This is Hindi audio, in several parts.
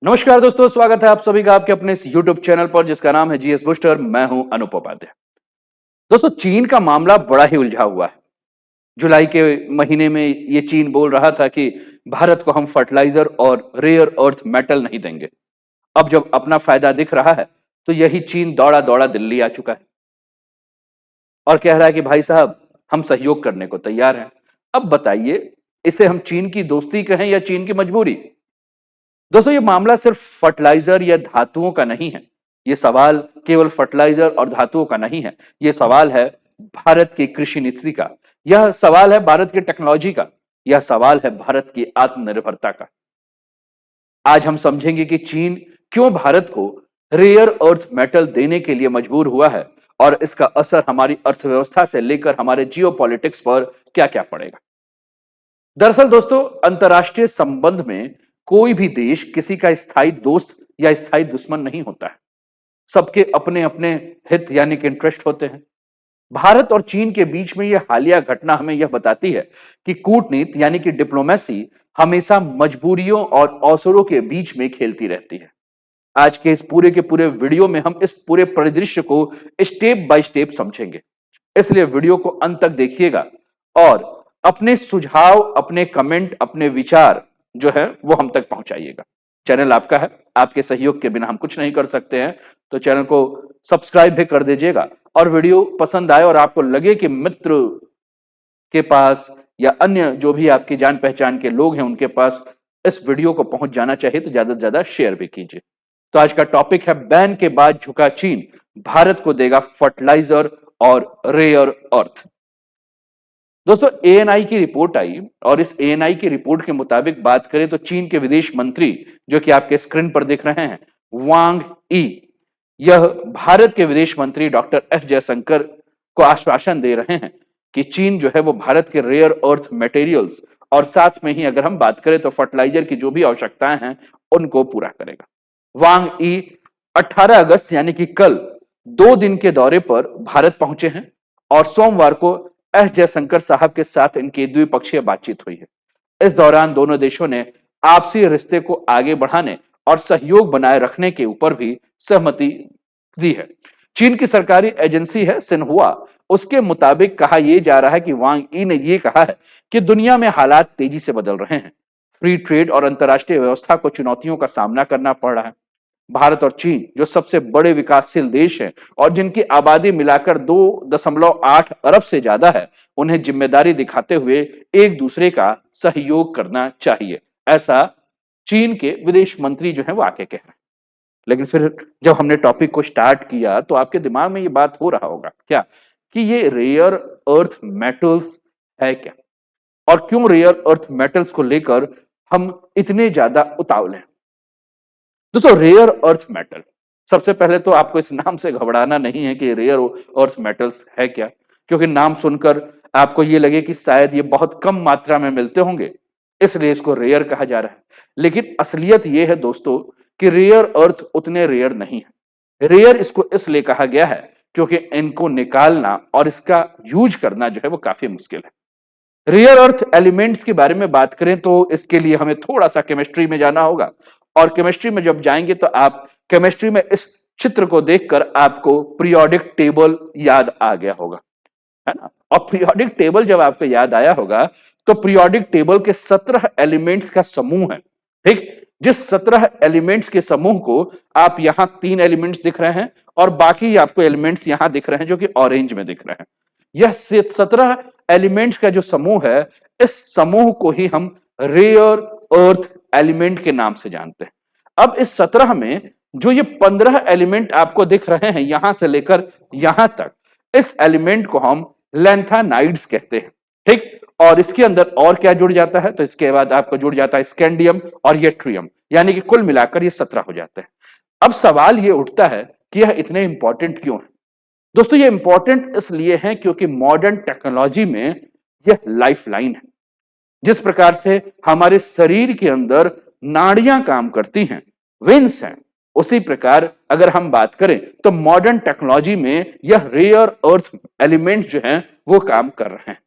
नमस्कार दोस्तों, स्वागत है आप सभी का आपके अपने इस YouTube चैनल पर जिसका नाम है जीएस बूस्टर। मैं हूं अनूप उपाध्याय। दोस्तों, चीन का मामला बड़ा ही उलझा हुआ है। जुलाई के महीने में ये चीन बोल रहा था कि भारत को हम फर्टिलाइजर और रेयर अर्थ मेटल नहीं देंगे। अब जब अपना फायदा दिख रहा है तो यही चीन दौड़ा दौड़ा दिल्ली आ चुका है और कह रहा है कि भाई साहब, हम सहयोग करने को तैयार हैं। अब बताइए, इसे हम चीन की दोस्ती कहें या चीन की मजबूरी? दोस्तों, ये मामला सिर्फ फर्टिलाइजर या धातुओं का नहीं है। ये सवाल केवल फर्टिलाइजर और धातुओं का नहीं है। ये सवाल है भारत की कृषि नीति का। यह सवाल है भारत की टेक्नोलॉजी का। यह सवाल है भारत की आत्मनिर्भरता का। आज हम समझेंगे कि चीन क्यों भारत को रेयर अर्थ मेटल देने के लिए मजबूर हुआ है और इसका असर हमारी अर्थव्यवस्था से लेकर हमारे जियो पॉलिटिक्स पर क्या क्या पड़ेगा। दरअसल दोस्तों, अंतरराष्ट्रीय संबंध में कोई भी देश किसी का स्थायी दोस्त या स्थायी दुश्मन नहीं होता है। सबके अपने अपने हित यानी कि इंटरेस्ट होते हैं। भारत और चीन के बीच में यह हालिया घटना हमें यह बताती है कि कूटनीति यानी कि डिप्लोमेसी हमेशा मजबूरियों और अवसरों के बीच में खेलती रहती है। आज के इस पूरे के पूरे वीडियो में हम इस पूरे परिदृश्य को स्टेप बाय स्टेप समझेंगे। इसलिए वीडियो को अंत तक देखिएगा और अपने सुझाव, अपने कमेंट, अपने विचार जो है वो हम तक पहुंचाइएगा। चैनल आपका है, आपके सहयोग के बिना हम कुछ नहीं कर सकते हैं। तो चैनल को सब्सक्राइब भी कर दीजिएगा और वीडियो पसंद आए और आपको लगे कि मित्र के पास या अन्य जो भी आपकी जान पहचान के लोग हैं उनके पास इस वीडियो को पहुंच जाना चाहिए तो ज्यादा से ज्यादा शेयर भी कीजिए। तो आज का टॉपिक है बैन के बाद झुका चीन, भारत को देगा फर्टिलाइजर और रेयर अर्थ। दोस्तों, एएनआई की रिपोर्ट आई और इस एएनआई की रिपोर्ट के मुताबिक बात करें तो चीन के विदेश मंत्री, जो कि आपके स्क्रीन पर दिख रहे हैं, वांग ई, यह भारत के विदेश मंत्री डॉक्टर एस जयशंकर को आश्वासन दे रहे हैं कि चीन जो है वो भारत के रेयर अर्थ मटेरियल्स और साथ में ही अगर हम बात करें तो फर्टिलाइजर की जो भी आवश्यकताएं हैं उनको पूरा करेगा। वांग ई 18 अगस्त यानी कि कल 2 दिन के दौरे पर भारत पहुंचे हैं और सोमवार को एस जयशंकर साहब के साथ इनकी द्विपक्षीय बातचीत हुई है। इस दौरान दोनों देशों ने आपसी रिश्ते को आगे बढ़ाने और सहयोग बनाए रखने के ऊपर भी सहमति दी है। चीन की सरकारी एजेंसी है सिन्हुआ, उसके मुताबिक कहा यह जा रहा है कि वांग ई ने यह कहा है कि दुनिया में हालात तेजी से बदल रहे हैं। फ्री ट्रेड और अंतर्राष्ट्रीय व्यवस्था को चुनौतियों का सामना करना पड़ रहा है। भारत और चीन जो सबसे बड़े विकासशील देश हैं और जिनकी आबादी मिलाकर 2.8 अरब से ज्यादा है, उन्हें जिम्मेदारी दिखाते हुए एक दूसरे का सहयोग करना चाहिए, ऐसा चीन के विदेश मंत्री जो है वो आके कह रहे हैं। लेकिन फिर जब हमने टॉपिक को स्टार्ट किया तो आपके दिमाग में ये बात हो रहा होगा क्या कि ये रेयर अर्थ मेटल्स है क्या, और क्यों रेयर अर्थ मेटल्स को लेकर हम इतने ज्यादा उतावले हैं। दोस्तों, रेयर अर्थ मेटल, सबसे पहले तो आपको इस नाम से घबराना नहीं है कि रेयर अर्थ मेटल्स है क्या, क्योंकि नाम सुनकर आपको ये लगे कि शायद ये बहुत कम मात्रा में मिलते होंगे, इसलिए इसको रेयर कहा जा रहा है। लेकिन असलियत ये है दोस्तों कि रेयर अर्थ उतने रेयर नहीं है। रेयर इसको इसलिए कहा गया है क्योंकि इनको निकालना और इसका यूज करना जो है वो काफी मुश्किल है। रेयर अर्थ एलिमेंट्स के बारे में बात करें तो इसके लिए हमें थोड़ा सा केमिस्ट्री में जाना होगा और केमिस्ट्री में जब जाएंगे तो आप केमिस्ट्री में इस चित्र को देखकर आपको पीरियोडिक टेबल याद आ गया होगा, है ना। और पीरियोडिक टेबल जब आपको याद आया होगा तो पीरियोडिक टेबल के 17 एलिमेंट्स का समूह है, ठीक। जिस 17 एलिमेंट्स के समूह को आप यहां 3 एलिमेंट्स दिख रहे हैं और बाकी आपको एलिमेंट्स यहां दिख रहे हैं जो कि ऑरेंज में दिख रहे हैं। यह 17 एलिमेंट्स का जो समूह है, इस समूह को ही हम रेयर अर्थ एलिमेंट के नाम से जानते हैं। अब इस 17 में जो ये 15 एलिमेंट आपको दिख रहे हैं यहां से लेकर यहां तक, इस एलिमेंट को हम लैंथेनाइड्स कहते हैं, ठीक। और इसके अंदर और क्या जुड़ जाता है, तो इसके बाद आपको जुड़ जाता है स्कैंडियम और येट्रियम, यानी कि कुल मिलाकर ये 17 हो जाते हैं। अब सवाल ये उठता है कि यह इतने इंपॉर्टेंट क्यों है। दोस्तों, ये इंपॉर्टेंट इसलिए है क्योंकि मॉडर्न टेक्नोलॉजी में यह लाइफलाइन है। जिस प्रकार से हमारे शरीर के अंदर नाड़ियां काम करती हैं, वेन्स हैं, उसी प्रकार अगर हम बात करें तो मॉडर्न टेक्नोलॉजी में यह रेयर अर्थ एलिमेंट जो हैं वो काम कर रहे हैं,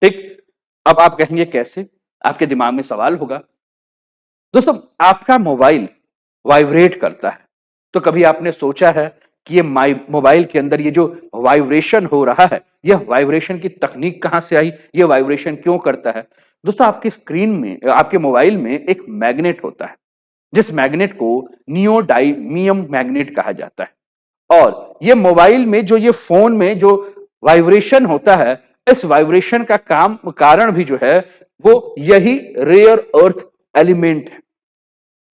ठीक। अब आप कहेंगे कैसे, आपके दिमाग में सवाल होगा दोस्तों, आपका मोबाइल वाइब्रेट करता है, तो कभी आपने सोचा है कि ये मोबाइल के अंदर ये जो वाइब्रेशन हो रहा है, यह वाइब्रेशन की तकनीक कहां से आई, ये वाइब्रेशन क्यों करता है? दोस्तों, आपकी स्क्रीन में, आपके मोबाइल में एक मैग्नेट होता है, जिस मैग्नेट को नियोडाइमियम मैग्नेट कहा जाता है। और ये मोबाइल में जो, ये फोन में जो वाइब्रेशन होता है, इस वाइब्रेशन का कारण भी जो है वो यही रेयर अर्थ एलिमेंट है।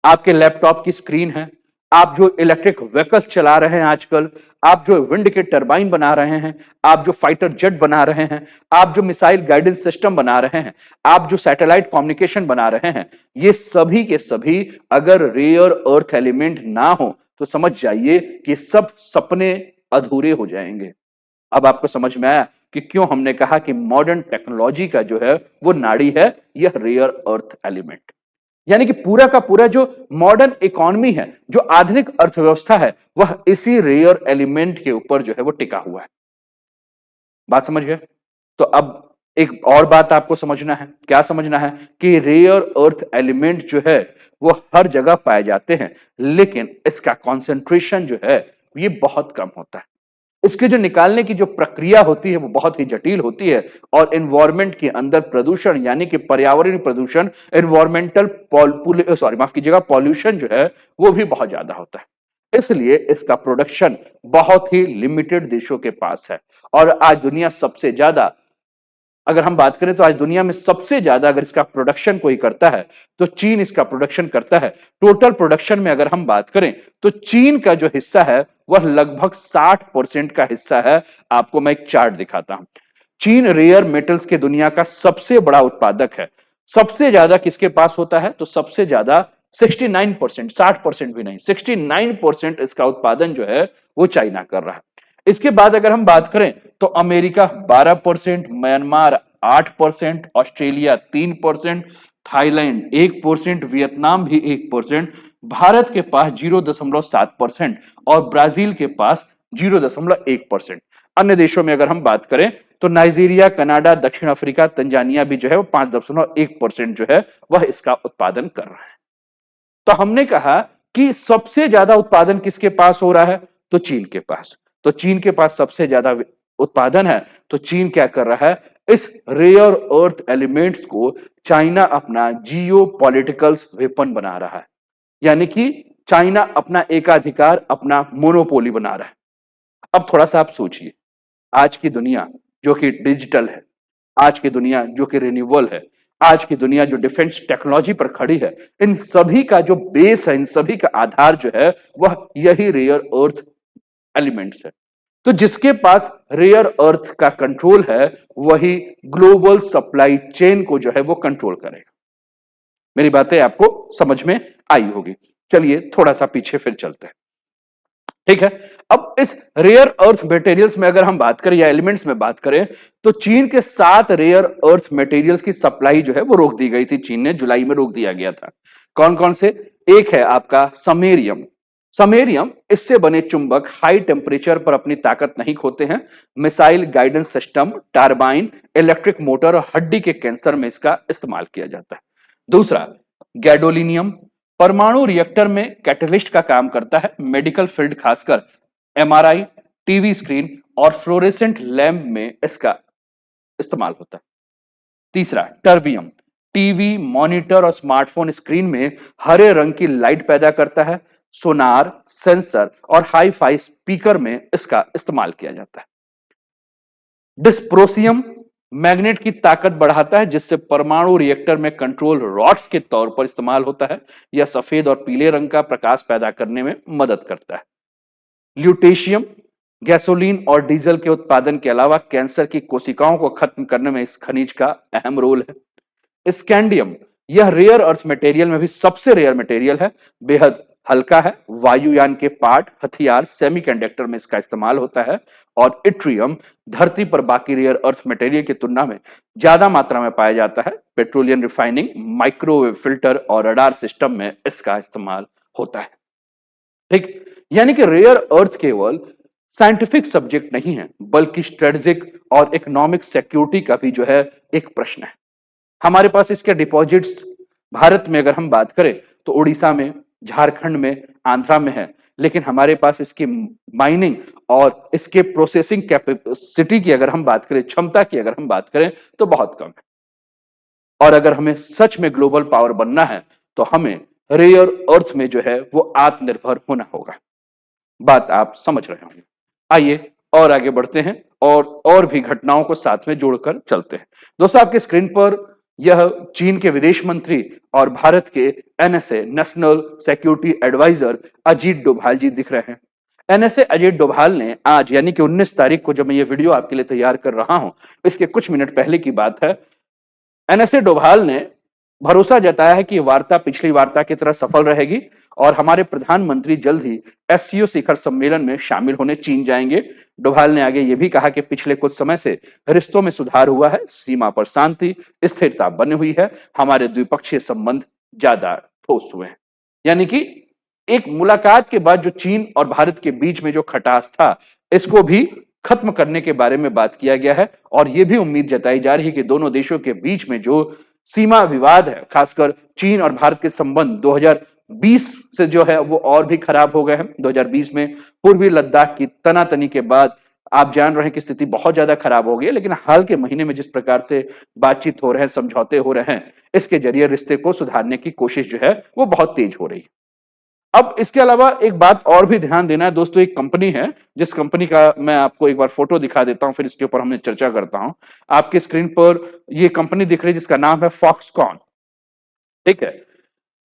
आपके लैपटॉप की स्क्रीन है, आप जो इलेक्ट्रिक व्हीकल्स चला रहे हैं आजकल, आप जो विंड के टरबाइन बना रहे हैं, आप जो फाइटर जेट बना रहे हैं, आप जो मिसाइल गाइडेंस सिस्टम बना रहे हैं, आप जो सैटेलाइट कम्युनिकेशन बना रहे हैं, ये सभी के सभी अगर रेयर अर्थ एलिमेंट ना हो तो समझ जाइए कि सब सपने अधूरे हो जाएंगे। अब आपको समझ में आया कि क्यों हमने कहा कि मॉडर्न टेक्नोलॉजी का जो है वो नाड़ी है यह रेयर अर्थ एलिमेंट। यानी कि पूरा का पूरा जो मॉडर्न इकोनॉमी है, जो आधुनिक अर्थव्यवस्था है, वह इसी रेयर एलिमेंट के ऊपर जो है वो टिका हुआ है। बात समझ गए? तो अब एक और बात आपको समझना है। क्या समझना है? कि रेयर अर्थ एलिमेंट जो है वो हर जगह पाए जाते हैं, लेकिन इसका कंसंट्रेशन जो है ये बहुत कम होता है। इसके जो निकालने की जो प्रक्रिया होती है वो बहुत ही जटिल होती है, और एनवायरमेंट के अंदर प्रदूषण यानी कि पर्यावरणीय प्रदूषण, एनवायरमेंटल सॉरी माफ कीजिएगा, पॉल्यूशन जो है वो भी बहुत ज्यादा होता है। इसलिए इसका प्रोडक्शन बहुत ही लिमिटेड देशों के पास है। और आज दुनिया सबसे ज्यादा, अगर हम बात करें तो आज दुनिया में सबसे ज्यादा अगर इसका प्रोडक्शन कोई करता है तो चीन इसका प्रोडक्शन करता है। टोटल प्रोडक्शन में अगर हम बात करें तो चीन का जो हिस्सा है वह लगभग 60% का हिस्सा है। आपको मैं एक चार्ट दिखाता हूं। चीन रेयर मेटल्स के दुनिया का सबसे बड़ा उत्पादक है। सबसे ज्यादा किसके पास होता है? तो सबसे ज्यादा 69%, 60% भी नहीं, 69% इसका उत्पादन जो है वो चाइना कर रहा है। इसके बाद अगर हम बात करें तो America 12%, Myanmar 8%, Australia 3%, Thailand 1%, Vietnam भी 1%, भारत के पास 0.7% और ब्राजील के पास 0.1%। अन्य देशों में अगर हम बात करें तो नाइजीरिया, कनाडा, दक्षिण अफ्रीका, तंजानिया भी जो है वो 5.1% जो है वह इसका उत्पादन कर रहा है। तो हमने कहा कि सबसे ज्यादा उत्पादन किसके पास हो रहा है? तो चीन के पास। तो चीन के पास सबसे ज्यादा उत्पादन है, तो चीन क्या कर रहा है? इस रेयर अर्थ एलिमेंट्स को चाइना अपना जियो पॉलिटिकल वेपन बना रहा है। यानी कि चाइना अपना एकाधिकार, अपना मोनोपोली बना रहा है। अब थोड़ा सा आप सोचिए, आज की दुनिया जो कि डिजिटल है, आज की दुनिया जो कि रिन्यूएबल है, आज की दुनिया जो डिफेंस टेक्नोलॉजी पर खड़ी है, इन सभी का जो बेस है, इन सभी का आधार जो है वह यही रेयर अर्थ एलिमेंट्स है। तो जिसके पास रेयर अर्थ का कंट्रोल है वही ग्लोबल सप्लाई चेन को जो है वो कंट्रोल करेगा। मेरी बातें आपको समझ में आई होगी। चलिए थोड़ा सा पीछे फिर चलते हैं। ठीक है। अब इस रेयर अर्थ मटेरियल्स में अगर हम बात करें या एलिमेंट्स में बात करें तो चीन के 7 रेयर अर्थ मटेरियल्स की सप्लाई जो है वो रोक दी गई थी। चीन ने जुलाई में रोक दिया गया था। कौन कौन से? एक है आपका समेरियम। समेरियम, इससे बने चुंबक हाई टेम्परेचर पर अपनी ताकत नहीं खोते हैं। Missile guidance system, turbine, electric motor और हड्डी के कैंसर में इसका इस्तेमाल किया जाता है। दूसरा, गैडोलिनियम, परमाणु रिएक्टर में कैटलिस्ट का काम करता है। मेडिकल फील्ड, खासकर एमआरआई, टीवी स्क्रीन और फ्लोरेसेंट लैंप में इसका इस्तेमाल होता है। तीसरा, टर्बियम, टीवी, मॉनिटर और स्मार्टफोन स्क्रीन में हरे रंग की लाइट पैदा करता है। सोनार, सेंसर और हाई फाई स्पीकर में इसका इस्तेमाल किया जाता है। डिस्प्रोसियम, मैग्नेट की ताकत बढ़ाता है, जिससे परमाणु रिएक्टर में कंट्रोल रॉड्स के तौर पर इस्तेमाल होता है। यह सफेद और पीले रंग का प्रकाश पैदा करने में मदद करता है। ल्यूटेशियम, गैसोलीन और डीजल के उत्पादन के अलावा कैंसर की कोशिकाओं को खत्म करने में इस खनिज का अहम रोल है। स्कैंडियम, यह रेयर अर्थ मटेरियल में भी सबसे रेयर मटेरियल है। बेहद हल्का है। वायुयान के पार्ट, हथियार, सेमीकंडक्टर में इसका इस्तेमाल होता है। और इट्रियम, धरती पर बाकी रेयर अर्थ मटेरियल की तुलना में ज्यादा मात्रा में पाया जाता है। पेट्रोलियम रिफाइनिंग, माइक्रोवेव फिल्टर और रडार सिस्टम में इसका इस्तेमाल होता है। ठीक। यानी कि रेयर अर्थ केवल साइंटिफिक सब्जेक्ट नहीं है, बल्कि स्ट्रेटेजिक और इकोनॉमिक सिक्योरिटी का भी जो है एक प्रश्न है। हमारे पास इसके डिपॉजिट्स भारत में अगर हम बात करें तो उड़ीसा में, झारखंड में, आंध्रा में है, लेकिन हमारे पास इसकी माइनिंग और इसके प्रोसेसिंग कैपेसिटी की अगर हम बात करें, क्षमता की अगर हम बात करें तो बहुत कम है। और अगर हमें सच में ग्लोबल पावर बनना है तो हमें रेयर अर्थ में जो है वो आत्मनिर्भर होना होगा। बात आप समझ रहे होंगे। आइए और आगे बढ़ते हैं और भी घटनाओं को साथ में जोड़कर चलते हैं। दोस्तों, आपके स्क्रीन पर यह चीन के विदेश मंत्री और भारत के NSA national security adviser Ajit Doval ji दिख रहे हैं। एनएसए अजीत डोभाल ने आज यानी कि 19 तारीख को, जब मैं ये वीडियो आपके लिए तैयार कर रहा हूं, इसके कुछ मिनट पहले की बात है, एनएसए डोभाल ने भरोसा जताया है कि वार्ता पिछली वार्ता की तरह सफल रहेगी और हमारे प्रधानमंत्री जल्द ही एससीओ शिखर सम्मेलन में शामिल होने चीन जाएंगे। डोभाल ने आगे यह भी कहा कि पिछले कुछ समय से रिश्तों में सुधार हुआ है, सीमा पर शांति स्थिरता बनी हुई है, हमारे द्विपक्षीय संबंध ज्यादा ठोस हुए हैं। यानी कि एक मुलाकात के बाद जो चीन और भारत के बीच में जो खटास था, इसको भी खत्म करने के बारे में बात किया गया है और यह भी उम्मीद जताई जा रही है कि दोनों देशों के बीच में जो सीमा विवाद है, खासकर चीन और भारत के संबंध 2020 से जो है वो और भी खराब हो गए हैं। 2020 में पूर्वी लद्दाख की तनातनी के बाद आप जान रहे हैं कि स्थिति बहुत ज्यादा खराब हो गई है, लेकिन हाल के महीने में जिस प्रकार से बातचीत हो रहे हैं, समझौते हो रहे हैं, इसके जरिए रिश्ते को सुधारने की कोशिश जो है वो बहुत तेज हो रही है। अब इसके अलावा एक बात और भी ध्यान देना है दोस्तों, एक कंपनी है जिस कंपनी का मैं आपको एक बार फोटो दिखा देता हूं, फिर इसके ऊपर हमने चर्चा करता हूं। आपके स्क्रीन पर ये कंपनी दिख रही है जिसका नाम है फॉक्सकॉन। ठीक है,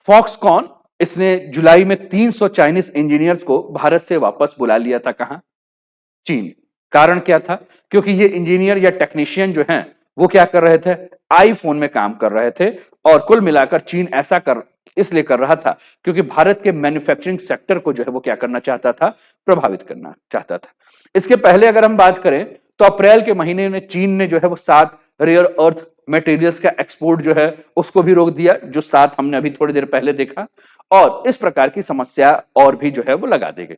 फॉक्सकॉन, इसने जुलाई में 300 चाइनीज इंजीनियर्स को भारत से वापस बुला लिया था। कहां? चीन। कारण क्या था? क्योंकि ये इंजीनियर या टेक्नीशियन जो हैं वो क्या कर रहे थे? आईफोन में काम कर रहे थे। और कुल मिलाकर चीन ऐसा कर इसलिए कर रहा था क्योंकि भारत के मैन्युफैक्चरिंग सेक्टर को जो है वो क्या करना चाहता था? प्रभावित करना चाहता था। इसके पहले अगर हम बात करें तो अप्रैल के महीने में चीन ने जो है वो 7 रेयर अर्थ मटेरियल्स का एक्सपोर्ट जो है उसको भी रोक दिया, जो 7 हमने अभी थोड़ी देर पहले देखा। और इस प्रकार की समस्या और भी जो है वो लगा दी गई।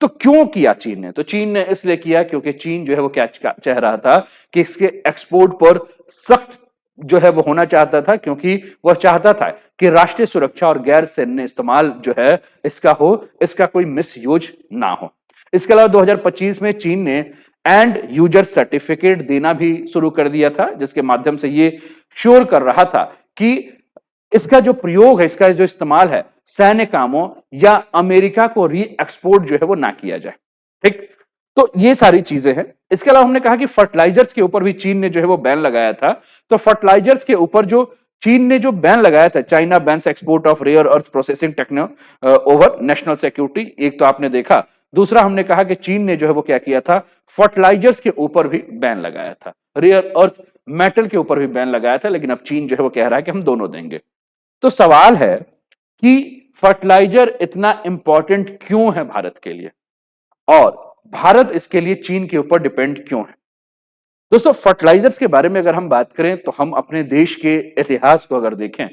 तो क्यों किया चीन ने? तो चीन ने इसलिए किया क्योंकि चीन जो है वो क्या चाह रहा था कि इसके एक्सपोर्ट पर सख्त जो है वो होना चाहता था, क्योंकि वह चाहता था कि राष्ट्रीय सुरक्षा और गैर सैन्य इस्तेमाल जो है इसका हो, इसका कोई मिसयूज ना हो। इसके अलावा 2025 में चीन ने एंड यूजर सर्टिफिकेट देना भी शुरू कर दिया था, जिसके माध्यम से ये श्योर कर रहा था कि इसका जो प्रयोग है, इसका जो इस्तेमाल है सैन्य कामों या अमेरिका को री एक्सपोर्ट जो है वो ना किया जाए। ठीक, तो ये सारी चीजें हैं। इसके अलावा हमने कहा कि फर्टिलाइजर्स के ऊपर भी चीन ने जो है वो बैन लगाया था। तो फर्टिलाइजर्स के ऊपर जो चीन ने जो बैन लगाया था, China bans export of rare earth processing techno over national security, एक तो आपने देखा। दूसरा हमने कहा कि चीन ने जो है वो क्या किया था? फर्टिलाइजर्स के ऊपर भी बैन लगाया था, रेयर अर्थ मेटल के ऊपर भी बैन लगाया था, लेकिन अब चीन जो है वो कह रहा है कि हम दोनों देंगे। तो सवाल है कि फर्टिलाइजर इतना इंपॉर्टेंट क्यों है भारत के लिए और भारत इसके लिए चीन के ऊपर डिपेंड क्यों है? दोस्तों, फर्टिलाइजर्स के बारे में अगर हम बात करें तो हम अपने देश के इतिहास को अगर देखें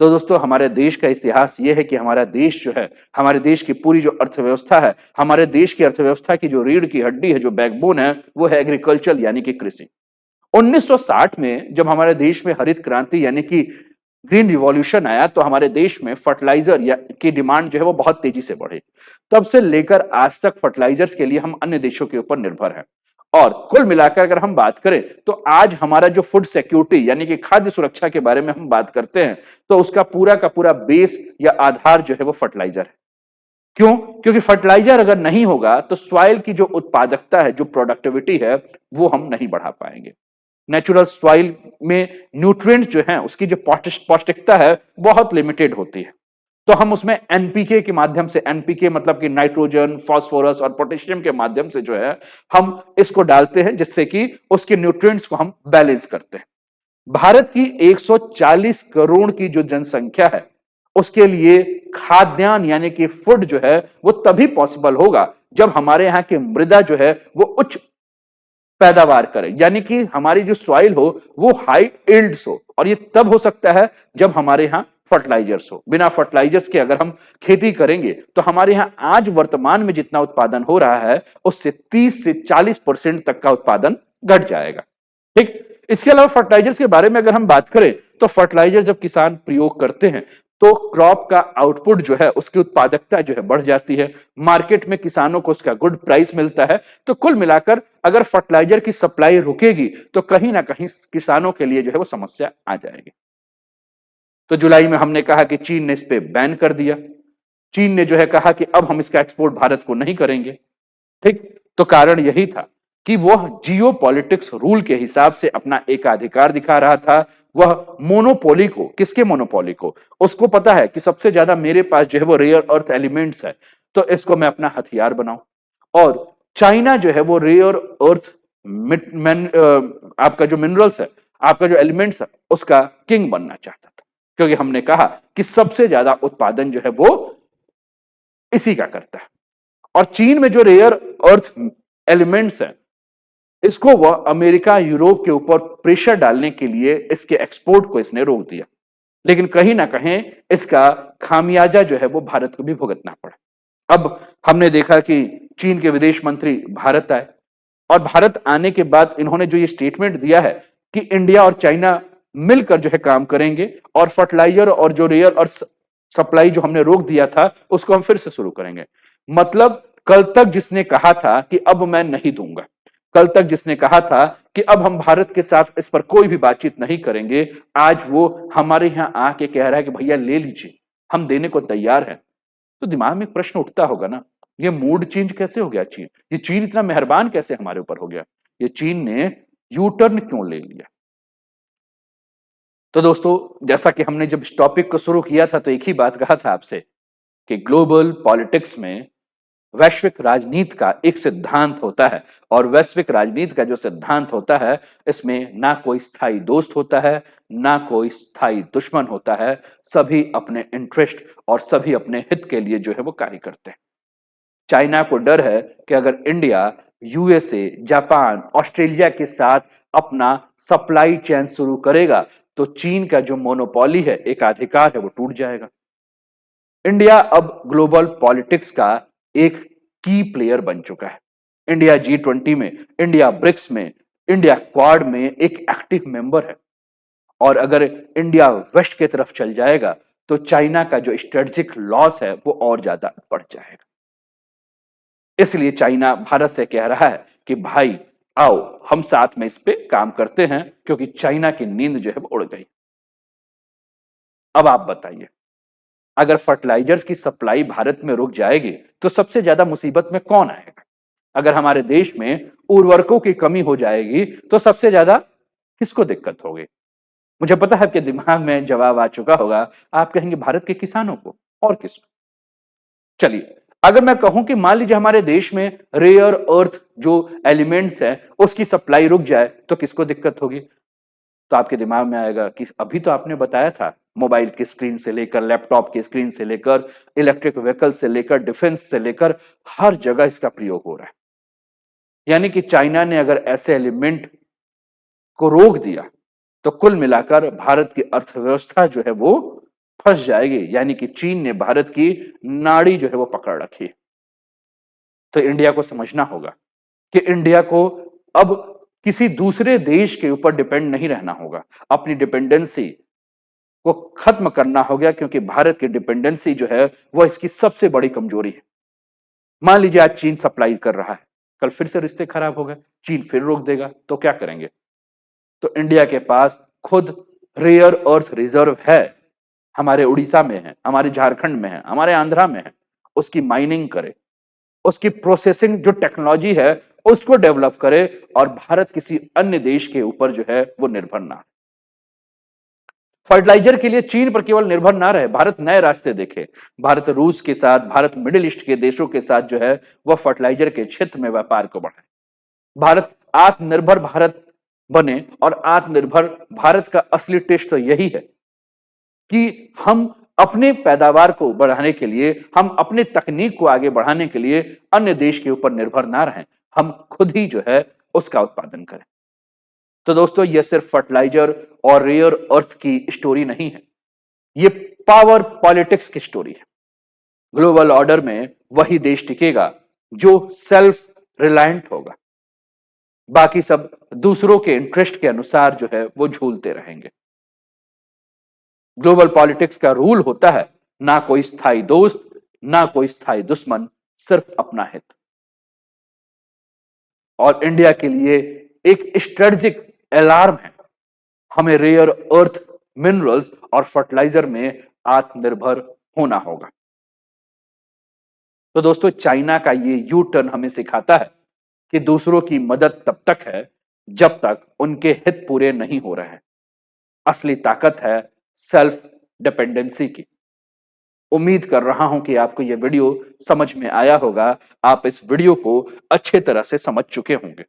तो दोस्तों हमारे देश का इतिहास यह है कि हमारा देश जो है, हमारे देश की पूरी जो अर्थव्यवस्था है, हमारे देश की अर्थव्यवस्था की जो रीढ़ की हड्डी है, जो बैकबोन है, वो है एग्रीकल्चर यानी कि कृषि। 1960 में जब हमारे देश में हरित क्रांति यानी कि ग्रीन रिवॉल्यूशन आया तो हमारे देश में फर्टिलाइजर या की डिमांड जो है वो बहुत तेजी से बढ़ी। तब से लेकर आज तक फर्टिलाइजर्स के लिए हम अन्य देशों के ऊपर निर्भर हैं। और कुल मिलाकर अगर हम बात करें तो आज हमारा जो फूड सिक्योरिटी यानी कि खाद्य सुरक्षा के बारे में हम बात करते हैं तो उसका पूरा का पूरा बेस या आधार जो है वो फर्टिलाइजर है। क्यों? क्योंकि फर्टिलाइजर अगर नहीं होगा तो सॉइल की जो उत्पादकता है, जो प्रोडक्टिविटी है, वो हम नहीं बढ़ा पाएंगे। नेचुरल सॉइल में न्यूट्रिएंट जो है उसकी जो पौष्टिकता है बहुत लिमिटेड होती है। तो हम उसमें एनपीके के माध्यम से, एनपीके मतलब कि नाइट्रोजन, फास्फोरस और पोटेशियम के माध्यम से जो है हम इसको डालते हैं, जिससे कि उसके न्यूट्रिएंट्स को हम बैलेंस करते हैं। भारत की 140 करोड़ की जो जनसंख्या है उसके लिए खाद्यान्न यानी कि फूड जो है वो तभी पॉसिबल होगा जब हमारे यहाँ की मृदा जो है वो उच्च पैदावार करे, यानी कि हमारी जो सॉइल हो वो हाई इल्ड्स हो। और ये तब हो सकता है जब हमारे यहाँ फर्टिलाइजर्स हो। बिना फर्टिलाइजर्स के अगर हम खेती करेंगे तो हमारे यहाँ आज वर्तमान में जितना उत्पादन हो रहा है उससे 30 से 40% तक का उत्पादन घट जाएगा। ठीक, इसके अलावा फर्टिलाइजर्स के बारे में अगर हम बात करें तो फर्टिलाइजर जब किसान प्रयोग करते हैं तो क्रॉप का आउटपुट जो है, उसकी उत्पादकता जो है बढ़ जाती है, मार्केट में किसानों को उसका गुड प्राइस मिलता है। तो कुल मिलाकर अगर फर्टिलाइजर की सप्लाई रुकेगी तो कहीं ना कहीं किसानों के लिए जो है वो समस्या आ जाएगी। तो जुलाई में हमने कहा कि चीन ने इस पे बैन कर दिया। चीन ने जो है कहा कि अब हम इसका एक्सपोर्ट भारत को नहीं करेंगे। ठीक। तो कारण यही था कि वह जियो पॉलिटिक्स रूल के हिसाब से अपना एकाधिकार दिखा रहा था। वह मोनोपोली को, किसके मोनोपोली को, उसको पता है कि सबसे ज्यादा मेरे पास जो है वो रेयर अर्थ एलिमेंट्स है, तो इसको मैं अपना हथियार बनाऊं। और चाइना जो है वो रेयर अर्थ आपका जो मिनरल्स है, आपका जो एलिमेंट्स है, उसका किंग बनना चाहता था, क्योंकि हमने कहा कि सबसे ज्यादा उत्पादन जो है वो इसी का करता है। और चीन में जो रेयर अर्थ एलिमेंट्स हैं, इसको वह अमेरिका यूरोप के ऊपर प्रेशर डालने के लिए इसके एक्सपोर्ट को इसने रोक दिया। लेकिन कहीं ना कहीं इसका खामियाजा जो है वो भारत को भी भुगतना पड़ा। अब हमने देखा कि चीन के विदेश मंत्री भारत आए, और भारत आने के बाद इन्होंने जो ये स्टेटमेंट दिया है कि इंडिया और चाइना मिलकर जो है काम करेंगे, और फर्टिलाइजर और जो रेयर और सप्लाई जो हमने रोक दिया था उसको हम फिर से शुरू करेंगे। मतलब कल तक जिसने कहा था कि अब मैं नहीं दूंगा, कल तक जिसने कहा था कि अब हम भारत के साथ इस पर कोई भी बातचीत नहीं करेंगे, आज वो हमारे यहां आके कह रहा है कि भैया ले लीजिए, हम देने को तैयार हैं। तो दिमाग में एक प्रश्न उठता होगा ना, ये मूड चेंज कैसे हो गया चीन? ये चीन इतना मेहरबान कैसे हमारे ऊपर हो गया? ये चीन ने यू टर्न क्यों ले लिया? तो दोस्तों, जैसा कि हमने जब इस टॉपिक को शुरू किया था तो एक ही बात कहा था आपसे कि ग्लोबल पॉलिटिक्स में वैश्विक राजनीति का एक सिद्धांत होता है, और वैश्विक राजनीति का जो सिद्धांत होता है, इसमें ना कोई स्थायी दोस्त होता है, ना कोई स्थायी दुश्मन होता है। सभी अपने इंटरेस्ट और सभी अपने हित के लिए जो है वो कार्य करते हैं। चाइना को डर है कि अगर इंडिया यूएसए, जापान, ऑस्ट्रेलिया के साथ अपना सप्लाई चेन शुरू करेगा तो चीन का जो मोनोपोली है, एकाधिकार है, वो टूट जाएगा। इंडिया अब ग्लोबल पॉलिटिक्स का एक की प्लेयर बन चुका है। इंडिया G20 में, इंडिया ब्रिक्स में, इंडिया क्वाड में एक एक्टिव मेंबर है। और अगर इंडिया वेस्ट की तरफ चल जाएगा तो चाइना का जो स्ट्रेटेजिक लॉस है वो और ज्यादा बढ़ जाएगा। इसलिए चाइना भारत से कह रहा है कि भाई आओ, हम साथ में इस पे काम करते हैं, क्योंकि चाइना की नींद जो है वो उड़ गई। अब आप बताइए, अगर फर्टिलाइजर्स की सप्लाई भारत में रुक जाएगी तो सबसे ज्यादा मुसीबत में कौन आएगा? अगर हमारे देश में उर्वरकों की कमी हो जाएगी तो सबसे ज्यादा किसको दिक्कत होगी? मुझे पता है आपके दिमाग में जवाब आ चुका होगा। आप कहेंगे भारत के किसानों को, और किसको? चलिए, अगर मैं कहूं कि मान लीजिए हमारे देश में रेयर अर्थ जो एलिमेंट्स है उसकी सप्लाई रुक जाए तो किसको दिक्कत होगी? तो आपके दिमाग में आएगा कि अभी तो आपने बताया था, मोबाइल की स्क्रीन से लेकर, लैपटॉप की स्क्रीन से लेकर, इलेक्ट्रिक व्हीकल से लेकर, डिफेंस से लेकर, हर जगह इसका प्रयोग हो रहा है। यानी कि चाइना ने अगर ऐसे एलिमेंट को रोक दिया तो कुल मिलाकर भारत की अर्थव्यवस्था जो है वो फंस जाएगी। यानी कि चीन ने भारत की नाड़ी जो है वो पकड़ रखी है। तो इंडिया को समझना होगा कि इंडिया को अब किसी दूसरे देश के ऊपर डिपेंड नहीं रहना होगा। अपनी डिपेंडेंसी को खत्म करना होगा, क्योंकि भारत की डिपेंडेंसी जो है वो इसकी सबसे बड़ी कमजोरी है। मान लीजिए आज चीन सप्लाई कर रहा है, कल फिर से रिश्ते खराब हो गए, चीन फिर रोक देगा, तो क्या करेंगे? तो इंडिया के पास खुद रेयर अर्थ रिजर्व है, हमारे उड़ीसा में है, हमारे झारखंड में है, हमारे आंध्रा में है। उसकी माइनिंग करे, उसकी प्रोसेसिंग जो टेक्नोलॉजी है उसको डेवलप करे, और भारत किसी अन्य देश के ऊपर जो है वो निर्भर ना। फर्टिलाइजर के लिए चीन पर केवल निर्भर ना रहे, भारत नए रास्ते देखे। भारत रूस के साथ, भारत मिडिल ईस्ट के देशों के साथ जो है वह फर्टिलाइजर के क्षेत्र में व्यापार को बढ़ाए। भारत आत्मनिर्भर भारत बने, और आत्मनिर्भर भारत का असली टेस्ट तो यही है कि हम अपने पैदावार को बढ़ाने के लिए, हम अपने तकनीक को आगे बढ़ाने के लिए अन्य देश के ऊपर निर्भर ना रहें, हम खुद ही जो है उसका उत्पादन करें। तो दोस्तों, यह सिर्फ फर्टिलाइजर और रेयर अर्थ की स्टोरी नहीं है, ये पावर पॉलिटिक्स की स्टोरी है। ग्लोबल ऑर्डर में वही देश टिकेगा जो सेल्फ रिलायंट होगा, बाकी सब दूसरों के इंटरेस्ट के अनुसार जो है वो झूलते रहेंगे। ग्लोबल पॉलिटिक्स का रूल होता है, ना कोई स्थायी दोस्त, ना कोई स्थायी दुश्मन, सिर्फ अपना हित। और इंडिया के लिए एक स्ट्रेटेजिक अलार्म है, हमें रेयर अर्थ मिनरल्स और फर्टिलाइजर में आत्मनिर्भर होना होगा। तो दोस्तों, चाइना का ये यू टर्न हमें सिखाता है कि दूसरों की मदद तब तक है जब तक उनके हित पूरे नहीं हो रहे हैं। असली ताकत है सेल्फ डिपेंडेंसी की। उम्मीद कर रहा हूं कि आपको यह वीडियो समझ में आया होगा, आप इस वीडियो को अच्छे तरह से समझ चुके होंगे।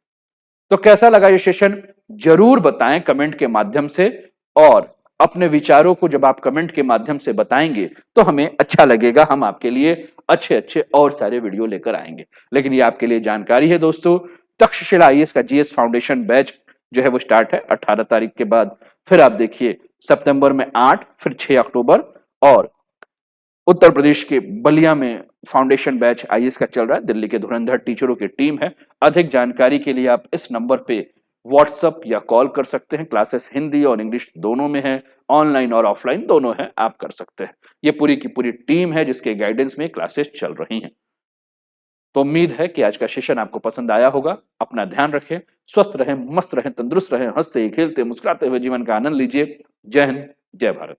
तो कैसा लगा ये सेशन, जरूर बताएं कमेंट के माध्यम से। और अपने विचारों को जब आप कमेंट के माध्यम से बताएंगे तो हमें अच्छा लगेगा, हम आपके लिए अच्छे अच्छे और सारे वीडियो लेकर आएंगे। लेकिन ये आपके लिए जानकारी है दोस्तों, तक्षशिला आईएएस का जीएस फाउंडेशन बैच जो है वो स्टार्ट है 18 तारीख के बाद। फिर आप देखिए सितंबर में 8, फिर 6 अक्टूबर, और उत्तर प्रदेश के बलिया में फाउंडेशन बैच आईएएस का चल रहा है। दिल्ली के धुरंधर टीचरों की टीम है। अधिक जानकारी के लिए आप इस नंबर पे व्हाट्सएप या कॉल कर सकते हैं। क्लासेस हिंदी और इंग्लिश दोनों में है, ऑनलाइन और ऑफलाइन दोनों है, आप कर सकते हैं। ये पूरी की पूरी टीम है जिसके गाइडेंस में क्लासेस चल रही हैं। तो उम्मीद है कि आज का सेशन आपको पसंद आया होगा। अपना ध्यान रखें, स्वस्थ रहें, मस्त रहें, तंदुरुस्त रहें, हंसते खेलते मुस्कुराते हुए जीवन का आनंद लीजिए। जय हिंद, जय भारत।